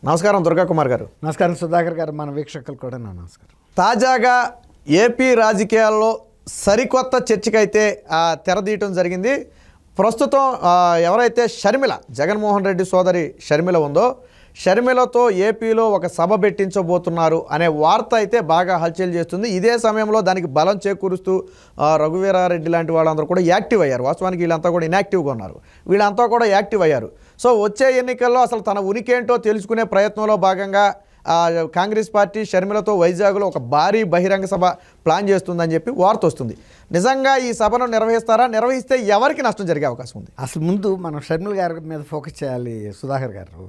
నమస్కారం దుర్గా కుమార్ గారు. నమస్కారం సుధాకర్ గారు, మన వీక్షకులు కూడా నమస్కారం. తాజాగా ఏపీ రాజకీయాల్లో సరికొత్త చర్చకైతే తెరదీయటం జరిగింది. ప్రస్తుతం ఎవరైతే షర్మిల, జగన్మోహన్ రెడ్డి సోదరి షర్మిల ఉందో, షర్మిలతో ఏపీలో ఒక సభ పెట్టించబోతున్నారు అనే వార్త అయితే బాగా హల్చల్ చేస్తుంది. ఇదే సమయంలో దానికి బలం చేకూరుస్తూ రఘువీరారెడ్డి లాంటి వాళ్ళందరూ కూడా యాక్టివ్ అయ్యారు. వాస్తవానికి వీళ్ళంతా కూడా ఇన్యాక్టివ్గా ఉన్నారు, వీళ్ళంతా కూడా యాక్టివ్ అయ్యారు. సో వచ్చే ఎన్నికల్లో అసలు తన ఉనికి ఏంటో తెలుసుకునే ప్రయత్నంలో భాగంగా కాంగ్రెస్ పార్టీ షర్మిలతో వైజాగ్లో ఒక భారీ బహిరంగ సభ ప్లాన్ చేస్తుందని చెప్పి వార్త వస్తుంది. నిజంగా ఈ సభను నిర్వహిస్తారా? నిర్వహిస్తే ఎవరికి నష్టం జరిగే అవకాశం ఉంది? అసలు ముందు మనం షర్మిల గారి మీద ఫోకస్ చేయాలి సుధాకర్ గారు.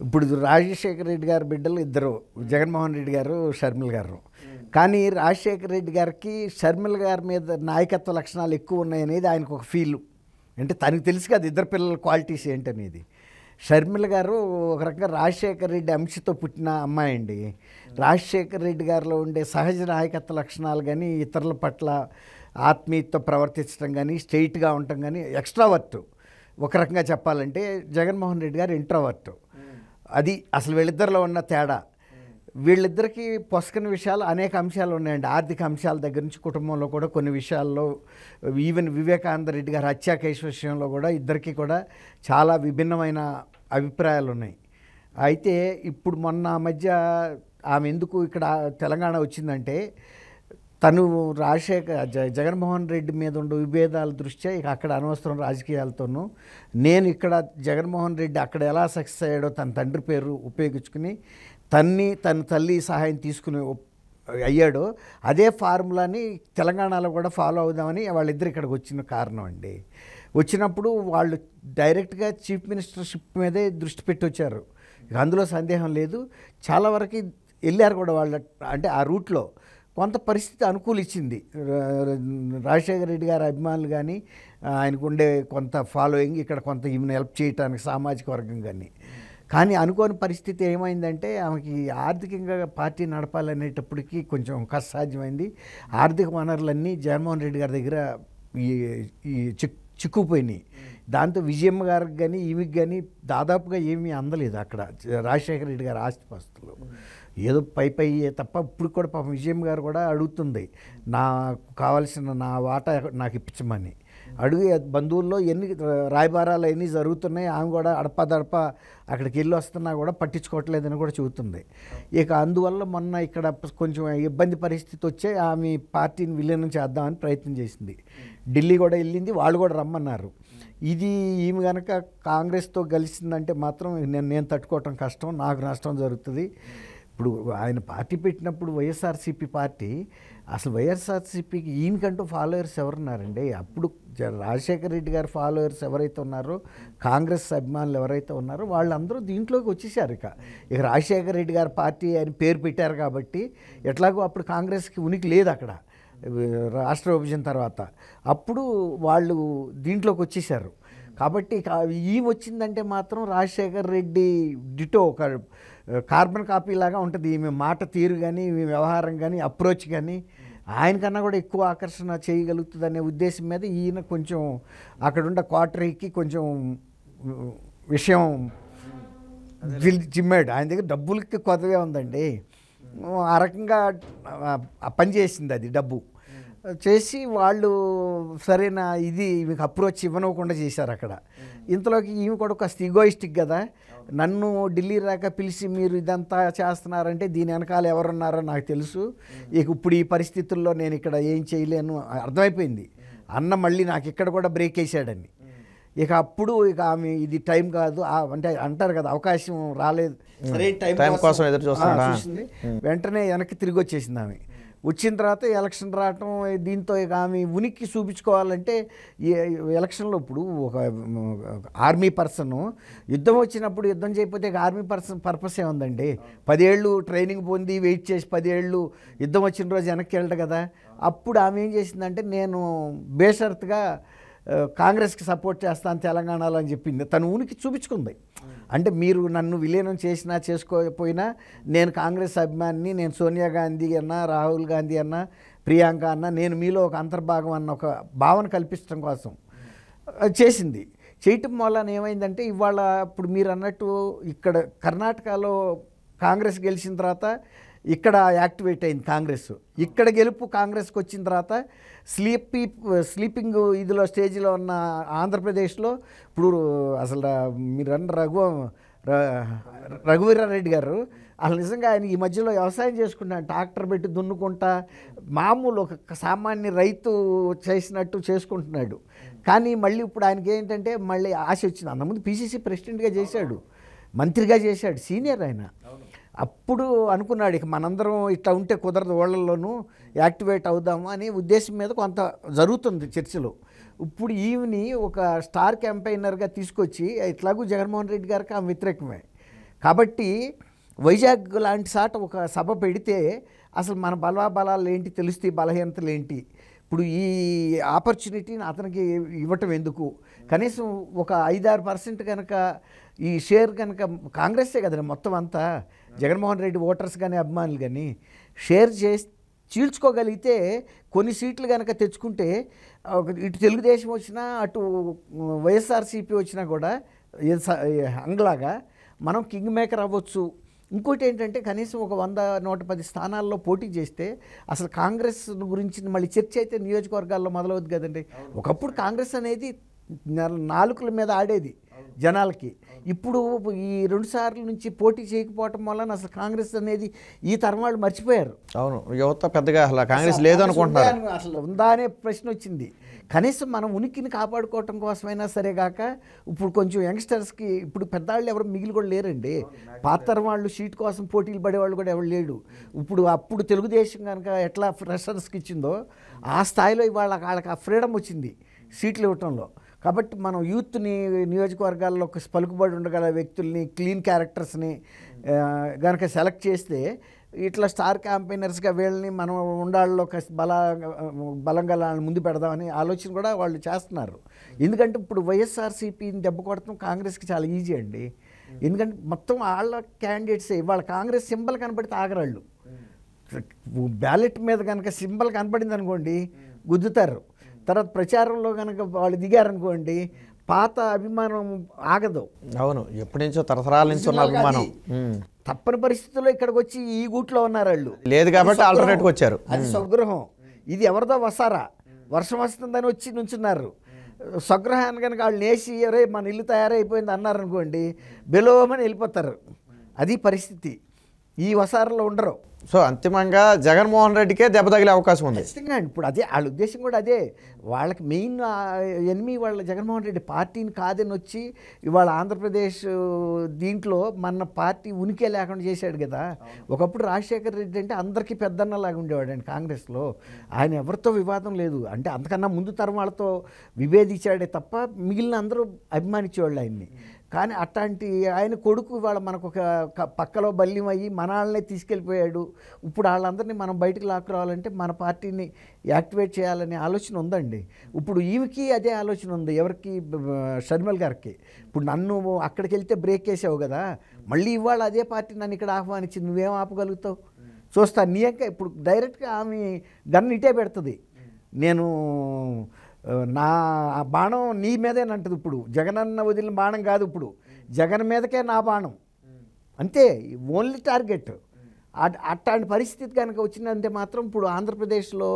ఇప్పుడు రాజశేఖర రెడ్డి గారి బిడ్డలు ఇద్దరు, జగన్మోహన్ రెడ్డి గారు, షర్మిల గారు. కానీ రాజశేఖర రెడ్డి గారికి షర్మిల గారి మీద నాయకత్వ లక్షణాలు ఎక్కువ ఉన్నాయనేది ఆయనకు ఒక ఫీల్. అంటే తనకు తెలుసు కదా ఇద్దరు పిల్లల క్వాలిటీస్ ఏంటనేది. షర్మిల గారు ఒక రకంగా రాజశేఖర రెడ్డి అంశతో పుట్టిన అమ్మాయి అండి. రాజశేఖర రెడ్డి గారిలో ఉండే సహజ నాయకత్వ లక్షణాలు కానీ, ఇతరుల పట్ల ఆత్మీయతతో ప్రవర్తించడం కానీ, స్ట్రెయిట్గా ఉండటం కానీ, ఎక్స్ట్రావర్ట్. ఒక రకంగా చెప్పాలంటే జగన్మోహన్ రెడ్డి గారు ఇంట్రావర్ట్. అది అసలు వీళ్ళిద్దరిలో ఉన్న తేడా. వీళ్ళిద్దరికీ పొసకని విషయాలు అనేక అంశాలు ఉన్నాయండి. ఆర్థిక అంశాల దగ్గర నుంచి కుటుంబంలో కూడా కొన్ని విషయాల్లో, ఈవెన్ వివేకానంద రెడ్డి గారి హత్యా కేసు విషయంలో కూడా ఇద్దరికీ కూడా చాలా విభిన్నమైన అభిప్రాయాలు ఉన్నాయి. అయితే ఇప్పుడు మొన్న మధ్య ఆమె ఎందుకు ఇక్కడ తెలంగాణ వచ్చిందంటే, తను జగన్మోహన్ రెడ్డి మీద ఉండే విభేదాల దృష్ట్యా ఇక అక్కడ అనవసరం రాజకీయాలతోనూ, నేను ఇక్కడ జగన్మోహన్ రెడ్డి అక్కడ ఎలా సక్సెస్ అయ్యాడో తన తండ్రి పేరు ఉపయోగించుకుని తన తల్లి సహాయం తీసుకుని అయ్యాడో అదే ఫార్ములాని తెలంగాణలో కూడా ఫాలో అవుదామని వాళ్ళిద్దరు ఇక్కడికి వచ్చిన కారణం అండి. వచ్చినప్పుడు వాళ్ళు డైరెక్ట్గా చీఫ్ మినిస్టర్షిప్ మీదే దృష్టి పెట్టి వచ్చారు, అందులో సందేహం లేదు. చాలా వరకు వెళ్ళారు కూడా వాళ్ళ, అంటే ఆ రూట్లో కొంత పరిస్థితి అనుకూలించింది. రాజశేఖర రెడ్డి గారి అభిమానులు కానీ, ఆయనకు ఉండే కొంత ఫాలోయింగ్, ఇక్కడ కొంత ఈమెను హెల్ప్ చేయడానికి సామాజిక వర్గం కానీ అనుకోని పరిస్థితి ఏమైందంటే, ఆమెకి ఆర్థికంగా పార్టీ నడపాలనేటప్పటికీ కొంచెం కష్టసాధ్యమైంది. ఆర్థిక వనరులన్నీ జగన్మోహన్ రెడ్డి గారి దగ్గర ఈ చిక్కుపోయినాయి. దాంతో విజయమ్మ గారికి కానీ ఈమెకి కానీ దాదాపుగా ఏమీ అందలేదు అక్కడ రాజశేఖర రెడ్డి గారి ఆస్తిపాస్తులు. ఏదో పై తప్ప ఇప్పుడు కూడా పాపం విజయమ్మ గారు కూడా అడుగుతుంది, నాకు కావాల్సిన నా వాటా నాకు ఇప్పించమని. అడుగు బంధువుల్లో ఎన్ని రాయబారాలు ఎన్ని జరుగుతున్నాయి, ఆమె కూడా అడపదడప అక్కడికి వెళ్ళి వస్తున్నా కూడా పట్టించుకోవట్లేదని కూడా చెబుతుంది. ఇక అందువల్ల మొన్న ఇక్కడ కొంచెం ఇబ్బంది పరిస్థితి వచ్చే ఆమె పార్టీని విలీనం చేద్దామని ప్రయత్నం చేసింది. ఢిల్లీ కూడా వెళ్ళింది, వాళ్ళు కూడా రమ్మన్నారు. ఇది ఈమె కనుక కాంగ్రెస్తో కలిసిందంటే మాత్రం నేను తట్టుకోవటం కష్టం, నాకు నష్టం జరుగుతుంది. ఇప్పుడు ఆయన పార్టీ పెట్టినప్పుడు వైఎస్ఆర్సీపీ పార్టీ, అసలు వైఎస్ఆర్సీపీకి ఈయనకంటూ ఫాలోయర్స్ ఎవరున్నారండి? అప్పుడు రాజశేఖర రెడ్డి గారి ఫాలోయర్స్ ఎవరైతే ఉన్నారో, కాంగ్రెస్ అభిమానులు ఎవరైతే ఉన్నారో వాళ్ళందరూ దీంట్లోకి వచ్చేసారు. ఇక రాజశేఖర రెడ్డి గారి పార్టీ అని పేరు పెట్టారు కాబట్టి ఎట్లాగో అప్పుడు కాంగ్రెస్కి ఉనికి లేదు అక్కడ రాష్ట్ర విభజన తర్వాత. అప్పుడు వాళ్ళు దీంట్లోకి వచ్చేసారు కాబట్టి ఈ వచ్చిందంటే మాత్రం రాజశేఖర రెడ్డి డిటో ఒక కార్బన్ కాపీ లాగా ఉంటుంది. ఈమె మాట తీరు కానీ, ఈమె వ్యవహారం కానీ, అప్రోచ్ కానీ ఆయనకన్నా కూడా ఎక్కువ ఆకర్షణ చేయగలుగుతుంది అనే ఉద్దేశం మీద ఈయన కొంచెం అక్కడున్న క్వార్టరీకి కొంచెం విషయం చిమ్మాడు. ఆయన దగ్గర డబ్బులకి కొత్తగా ఉందండి. ఆ రకంగా పనిచేసింది అది డబ్బు చేసి వాళ్ళు సరైన ఇది ఈమెకు అప్రోచ్ ఇవ్వనివ్వకుండా చేశారు అక్కడ. ఇంతలోకి ఈమె కూడా కాస్త ఈగోయిస్టిక్ కదా, నన్ను ఢిల్లీ రాక పిలిచి మీరు ఇదంతా చేస్తున్నారంటే దీని వెనకాల ఎవరున్నారో నాకు తెలుసు, ఇక ఇప్పుడు ఈ పరిస్థితుల్లో నేను ఇక్కడ ఏం చేయలేను అర్థమైపోయింది అన్న. మళ్ళీ నాకు ఇక్కడ కూడా బ్రేక్ వేసాడని. ఇక అప్పుడు ఇక ఆమె ఇది టైం కాదు అంటే అంటారు కదా, అవకాశం రాలేదు, టైం కోసం ఎదురు చూస్తుంది. వెంటనే వెనక్కి తిరిగి వచ్చేసింది ఆమె. వచ్చిన తర్వాత ఎలక్షన్ రావటం, దీంతో ఇక ఆమె ఉనికి చూపించుకోవాలంటే ఎలక్షన్లో ఇప్పుడు ఒక ఆర్మీ పర్సన్ యుద్ధం వచ్చినప్పుడు యుద్ధం చేయకపోతే ఇక ఆర్మీ పర్పస్ ఏముందండి? 10 ఏళ్ళు ట్రైనింగ్ పొంది వెయిట్ చేసి 10 ఏళ్ళు యుద్ధం వచ్చిన రోజు వెనక్కి వెళ్ళడు కదా. అప్పుడు ఆమె ఏం చేసిందంటే, నేను బేషరతుగా కాంగ్రెస్కి సపోర్ట్ చేస్తాను తెలంగాణలో అని చెప్పింది. తను ఉనికి చూపించుకుంది. అంటే మీరు నన్ను విలీనం చేసినా చేసుకోకపోయినా నేను కాంగ్రెస్ అభిమానిని, నేను సోనియా గాంధీ అన్నా, రాహుల్ గాంధీ అన్నా, ప్రియాంక అన్నా, నేను మీలో ఒక అంతర్భాగం అన్న ఒక భావన కల్పించడం కోసం చేసింది. చేయటం వలన ఏమైందంటే ఇవాళ ఇప్పుడు మీరు అన్నట్టు ఇక్కడ కర్ణాటకలో కాంగ్రెస్ గెలిచిన తర్వాత ఇక్కడ యాక్టివేట్ అయింది కాంగ్రెస్. ఇక్కడ గెలుపు కాంగ్రెస్కి వచ్చిన తర్వాత స్లీపింగ్ ఇదిలో స్టేజ్లో ఉన్న ఆంధ్రప్రదేశ్లో ఇప్పుడు అసలు మీరు అన్న రఘువీరారెడ్డి గారు అసలు నిజంగా ఆయన ఈ మధ్యలో వ్యవసాయం చేసుకుంటాను, ట్రాక్టర్ పెట్టి దున్నుకుంటా మామూలు ఒక సామాన్య రైతు చేసినట్టు చేసుకుంటున్నాడు. కానీ మళ్ళీ ఇప్పుడు ఆయనకి ఏంటంటే మళ్ళీ ఆశ వచ్చింది. అంతకుముందు పిసిసి ప్రెసిడెంట్గా చేశాడు, మంత్రిగా చేశాడు, సీనియర్ ఆయన. అప్పుడు అనుకున్నాడు ఇక మనందరం ఇట్లా ఉంటే కుదరదు, ఓళ్ళల్లోనూ యాక్టివేట్ అవుదాము అనే ఉద్దేశం మీద కొంత జరుగుతుంది చర్చలు. ఇప్పుడు ఈవిని ఒక స్టార్ క్యాంపెయినర్గా తీసుకొచ్చి ఇట్లాగూ జగన్మోహన్ రెడ్డి గారికి ఆమె వ్యతిరేకమే కాబట్టి వైజాగ్ లాంటి సాట ఒక సభ పెడితే అసలు మన బలాబలాలు ఏంటి తెలుస్తాయి, బలహీనతలు ఏంటి. ఇప్పుడు ఈ ఆపర్చునిటీని అతనికి ఇవ్వటం ఎందుకు, కనీసం ఒక 5-6% కనుక ఈ షేర్ కనుక కాంగ్రెస్సే కదండి మొత్తం అంతా, జగన్మోహన్ రెడ్డి ఓటర్స్ కానీ అభిమానులు కానీ షేర్ చేసి చీల్చుకోగలిగితే కొన్ని సీట్లు కనుక తెచ్చుకుంటే ఇటు తెలుగుదేశం వచ్చినా అటు వైఎస్ఆర్సీపీ వచ్చినా కూడా అంగ్లాగా మనం కింగ్ మేకర్ అవ్వచ్చు. ఇంకోటి ఏంటంటే కనీసం ఒక 100-110 స్థానాల్లో పోటీ చేస్తే అసలు కాంగ్రెస్ గురించి మళ్ళీ చర్చ అయితే నియోజకవర్గాల్లో మొదలవుద్ది కదండి. ఒకప్పుడు కాంగ్రెస్ అనేది నాలుకల మీద ఆడేది జనాలకి. ఇప్పుడు ఈ 2 సార్లు నుంచి పోటీ చేయకపోవటం వలన అసలు కాంగ్రెస్ అనేది ఈ తరం వాళ్ళు మర్చిపోయారు. అవును, యువత పెద్దగా అసలు కాంగ్రెస్ లేదు అనుకుంటున్నారు. అసలు ఉందా అనే ప్రశ్న వచ్చింది. కనీసం మనం ఉనికిని కాపాడుకోవటం కోసమైనా సరే కాక ఇప్పుడు కొంచెం యంగ్స్టర్స్కి ఇప్పుడు పెద్దవాళ్ళు ఎవరు మిగిలి కూడా లేరండి. పాత తరం వాళ్ళు సీట్ కోసం పోటీలు పడేవాళ్ళు కూడా ఎవరు లేడు. అప్పుడు తెలుగుదేశం కనుక ఎట్లా ఫ్రెషర్స్కి ఇచ్చిందో ఆ స్థాయిలో ఇవాళ వాళ్ళకి ఆ ఫ్రీడమ్ వచ్చింది సీట్లు ఇవ్వటంలో. కాబట్టి మనం యూత్ని నియోజకవర్గాల్లో ఒక పలుకుబడి ఉండగల వ్యక్తుల్ని, క్లీన్ క్యారెక్టర్స్ని కనుక సెలెక్ట్ చేస్తే ఇట్లా స్టార్ క్యాంపెయినర్స్గా వీళ్ళని మనం ఉండాళ్ళలో బలంగా ముందు పెడదామని ఆలోచన కూడా వాళ్ళు చేస్తున్నారు. ఎందుకంటే ఇప్పుడు వైఎస్ఆర్సీపీని దెబ్బ కొడతాం కాంగ్రెస్కి చాలా ఈజీ అండి. ఎందుకంటే మొత్తం వాళ్ళ క్యాండిడేట్సే. వాళ్ళ కాంగ్రెస్ సింబల్ కనపడితే ఆగరాళ్ళు, బ్యాలెట్ మీద కనుక సింబల్ కనపడింది అనుకోండి గుద్దుతారు. తర్వాత ప్రచారంలో కనుక వాళ్ళు దిగారనుకోండి పాత అభిమానం ఆగదు. అవును, ఎప్పటి నుంచో తరతరాల నుంచి ఉన్న అభిమానం తప్పని పరిస్థితుల్లో ఇక్కడికి వచ్చి ఈ గూట్లో ఉన్నారు వాళ్ళు. లేదు కాబట్టి ఆల్టర్నేట్గా వచ్చారు. అది స్వగృహం, ఇది ఎవరిదో వసారా, వర్షం వస్తుందని వచ్చి నుంచున్నారు. స్వగృహాన్ని కనుక వాళ్ళు నేసి ఎవరే మన ఇల్లు తయారైపోయింది అన్నారనుకోండి బెలోమని వెళ్ళిపోతారు. అది పరిస్థితి. ఈ వసారాలో ఉండరు. సో అంతిమంగా జగన్మోహన్ రెడ్డికే దెబ్బ తగిలే అవకాశం ఉంది ఖచ్చితంగా. ఇప్పుడు అదే వాళ్ళ ఉద్దేశం కూడా అదే. వాళ్ళకి మెయిన్ ఎనిమి వాళ్ళ జగన్మోహన్ రెడ్డి పార్టీని కాదని వచ్చి ఇవాళ ఆంధ్రప్రదేశ్ దీంట్లో మన పార్టీ ఉనికి లేకుండా చేశాడు కదా. ఒకప్పుడు రాజశేఖర్ రెడ్డి అంటే అందరికీ పెద్దన్నలాగా ఉండేవాడు అండి కాంగ్రెస్లో. ఆయన ఎవరితో వివాదం లేదు, అంటే అంతకన్నా ముందు తరం వాళ్ళతో విభేదించాడే తప్ప మిగిలిన అందరూ అభిమానించేవాళ్ళు ఆయన్ని. కానీ అట్లాంటి ఆయన కొడుకు ఇవాళ మనకు ఒక పక్కలో బల్యం అయ్యి మన వాళ్ళనే తీసుకెళ్ళిపోయాడు. ఇప్పుడు వాళ్ళందరినీ మనం బయటకు లాక్కురావాలంటే మన పార్టీని యాక్టివేట్ చేయాలనే ఆలోచన ఉందండి. ఇప్పుడు ఈమెకి అదే ఆలోచన ఉంది. ఎవరికి? షర్మిల గారికి. ఇప్పుడు నన్ను అక్కడికి వెళ్తే బ్రేక్ వేసావు కదా, మళ్ళీ ఇవాళ అదే పార్టీ నన్ను ఇక్కడ ఆహ్వానించింది, నువ్వేం ఆపగలుగుతావు చూస్తా. నీక ఇప్పుడు డైరెక్ట్గా ఆమె గన్ ఇటే పెడుతుంది. నేను నా బాణం నీ మీదేనంటది. ఇప్పుడు జగనన్న వదిలిన బాణం కాదు, ఇప్పుడు జగన్ మీదకే నా బాణం అంతే, ఓన్లీ టార్గెట్. అట్లాంటి పరిస్థితి కనుక వచ్చిందంటే మాత్రం ఇప్పుడు ఆంధ్రప్రదేశ్లో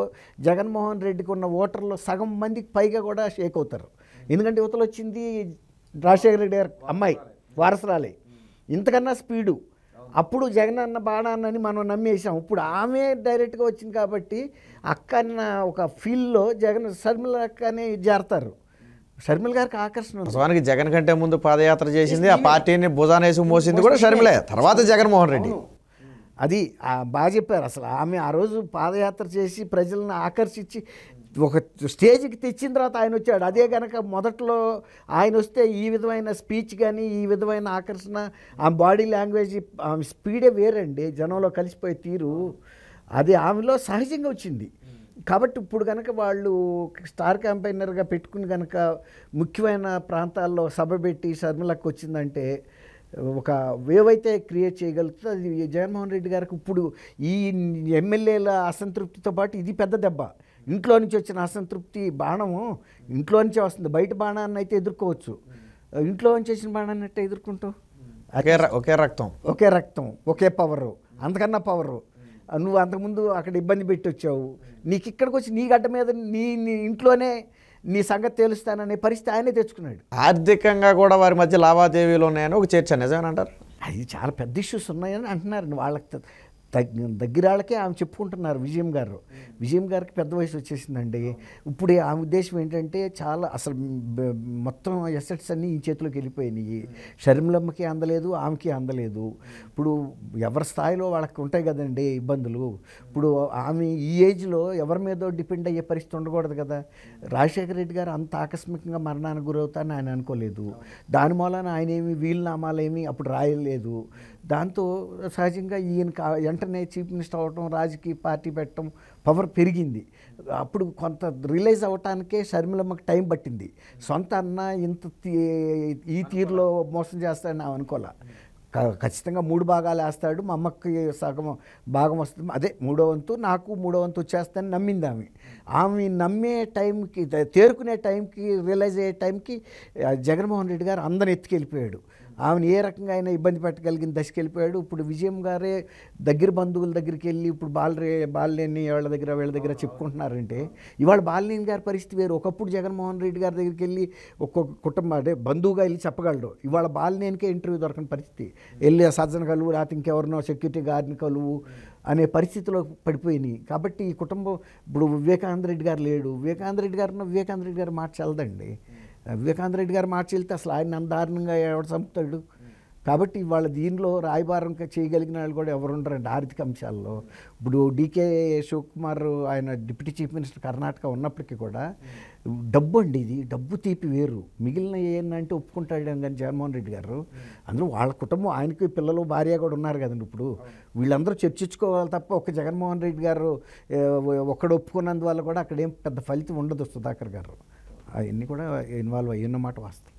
జగన్మోహన్ రెడ్డికి ఉన్న ఓటర్లో సగం మందికి పైగా కూడా షేక్ అవుతారు. ఎందుకంటే యువతలు వచ్చింది రాజశేఖర రెడ్డి గారి అమ్మాయి వారసురాలే, ఇంతకన్నా స్పీడు. అప్పుడు జగన్ అన్న బాణాన్నని మనం నమ్మేసాం. ఇప్పుడు ఆమె డైరెక్ట్గా వచ్చింది కాబట్టి అక్క అన్న ఒక ఫీల్డ్లో జగన్ షర్మిల అక్కనే చేరతారు. షర్మిల గారికి ఆకర్షణ. వాస్తవానికి జగన్ కంటే ముందు పాదయాత్ర చేసింది, ఆ పార్టీని భుజానేసి మోసింది కూడా షర్మిలే, తర్వాత జగన్మోహన్ రెడ్డి. అది బాగా చెప్పారు. అసలు ఆమె ఆ రోజు పాదయాత్ర చేసి ప్రజలను ఆకర్షించి ఒక స్టేజ్కి తెచ్చిన తర్వాత ఆయన వచ్చాడు. అదే కనుక మొదట్లో ఆయన వస్తే ఈ విధమైన స్పీచ్ కానీ ఈ విధమైన ఆకర్షణ, ఆ బాడీ లాంగ్వేజ్, ఆమె స్పీడే వేరండి, జనంలో కలిసిపోయే తీరు అది ఆమెలో సహజంగా వచ్చింది. కాబట్టి ఇప్పుడు కనుక వాళ్ళు స్టార్ క్యాంపెయినర్గా పెట్టుకుని కనుక ముఖ్యమైన ప్రాంతాల్లో సభ పెట్టి షర్మిలకు వచ్చిందంటే ఒక వేవ్ అయితే క్రియేట్ చేయగలుగుతుంది. అది జగన్మోహన్ రెడ్డి గారికి ఇప్పుడు ఈ ఎమ్మెల్యేల అసంతృప్తితో పాటు ఇది పెద్ద దెబ్బ. ఇంట్లో నుంచి వచ్చిన అసంతృప్తి బాణము ఇంట్లో నుంచే వస్తుంది, బయట బాణాన్ని అయితే ఎదుర్కోవచ్చు, ఇంట్లో నుంచి వచ్చిన బాణాన్ని అయితే ఎదుర్కొంటావు. ఒకే రక్తం, ఒకే రక్తం, ఒకే పవరు, అంతకన్నా పవరు. నువ్వు అంతకుముందు అక్కడ ఇబ్బంది పెట్టి వచ్చావు, నీకు ఇక్కడికి వచ్చి నీ గడ్డ మీద నీ ఇంట్లోనే నీ సంగతి తెలుస్తాననే పరిస్థితి ఆయనే తెచ్చుకున్నాడు. ఆర్థికంగా కూడా వారి మధ్య లావాదేవీలు ఉన్నాయని ఒక చర్చ, నిజమేనంటారు? అది చాలా పెద్ద ఇష్యూస్ ఉన్నాయని అంటున్నారు. వాళ్ళకి దగ్గర వాళ్ళకే ఆమె చెప్పుకుంటున్నారు. విజయం గారికి పెద్ద వయసు వచ్చేసిందండి. ఇప్పుడు ఆమె ఉద్దేశం ఏంటంటే చాలా అసలు మొత్తం ఎసెట్స్ అన్నీ ఈ చేతిలోకి వెళ్ళిపోయినాయి. షర్మిలమ్మకి అందలేదు, ఆమెకి అందలేదు. ఇప్పుడు ఎవరి స్థాయిలో వాళ్ళకి ఉంటాయి కదండి ఇబ్బందులు. ఇప్పుడు ఆమె ఈ ఏజ్లో ఎవరి మీదో డిపెండ్ అయ్యే పరిస్థితి ఉండకూడదు కదా. రాజశేఖర రెడ్డి గారు అంత ఆకస్మికంగా మరణానికి గురవుతారని ఆయన అనుకోలేదు. దాని మూలాన ఆయన ఏమి వీలునామాలేమి అప్పుడు రాయలేదు. దాంతో సహజంగా ఈయన వెంటనే చీఫ్ మినిస్టర్ అవ్వటం, రాజకీయ పార్టీ పెట్టడం, పవర్ పెరిగింది. అప్పుడు కొంత రిలైజ్ అవ్వటానికే షర్మిలమ్మకి టైం పట్టింది. సొంత అన్న ఇంత ఈ తీరులో మోసం చేస్తాడని ఆమె అనుకోలే. ఖచ్చితంగా 3 భాగాలు వేస్తాడు, మా అమ్మకి సగం భాగం వస్తుంది, అదే 3వ వంతు, నాకు 3వ వంతు వచ్చేస్తానని నమ్మింది ఆమె నమ్మే టైంకి, తేరుకునే టైంకి, రియలైజ్ అయ్యే టైంకి జగన్మోహన్ రెడ్డి గారు అందరిని ఎత్తుకెళ్ళిపోయాడు. ఆమెను ఏ రకంగా అయినా ఇబ్బంది పెట్టగలిగిన దశకి వెళ్ళిపోయాడు. ఇప్పుడు విజయం గారే దగ్గర బంధువుల దగ్గరికి వెళ్ళి ఇప్పుడు బాలినేని వీళ్ళ దగ్గర చెప్పుకుంటున్నారంటే, ఇవాళ బాలినేని గారి పరిస్థితి వేరు. ఒకప్పుడు జగన్మోహన్ రెడ్డి గారి దగ్గరికి వెళ్ళి ఒక్కొక్క కుటుంబం అంటే బంధువుగా వెళ్ళి చెప్పగలడు. ఇవాళ బాలినేనికే ఇంటర్వ్యూ దొరకని పరిస్థితి. వెళ్ళి సజ్జన కలువు, లేకపోతే ఇంకెవరినో సెక్యూరిటీ గార్డ్ని కలువు అనే పరిస్థితిలో పడిపోయినాయి. కాబట్టి ఈ కుటుంబం ఇప్పుడు వివేకానంద రెడ్డి గారు లేడు. వివేకానంద రెడ్డి గారు మాట చల్లదండి. వివేకానంద రెడ్డి గారు మాట చెల్లితే అసలు ఆయన దారుణంగా ఎవడు చంపుతాడు. కాబట్టి వాళ్ళ దీనిలో రాయబారం చేయగలిగిన వాళ్ళు కూడా ఎవరు ఉండరండి ఆర్థిక అంశాల్లో. ఇప్పుడు డీకే శివకుమార్ ఆయన డిప్యూటీ చీఫ్ మినిస్టర్ కర్ణాటక ఉన్నప్పటికీ కూడా డబ్బు అండి, ఇది డబ్బు తీపి వేరు. మిగిలిన ఏంటంటే ఒప్పుకుంటాడు కానీ జగన్మోహన్ రెడ్డి గారు, అందులో వాళ్ళ కుటుంబం, ఆయనకి పిల్లలు భార్య కూడా ఉన్నారు కదండి. ఇప్పుడు వీళ్ళందరూ చర్చించుకోవాలి తప్ప ఒక జగన్మోహన్ రెడ్డి గారు ఒక్కడు ఒప్పుకున్నందువల్ల కూడా అక్కడ ఏం పెద్ద ఫలితం ఉండదు. సుధాకర్ గారు అవన్నీ కూడా ఇన్వాల్వ్ అయ్యున్నమాట వాస్తవం.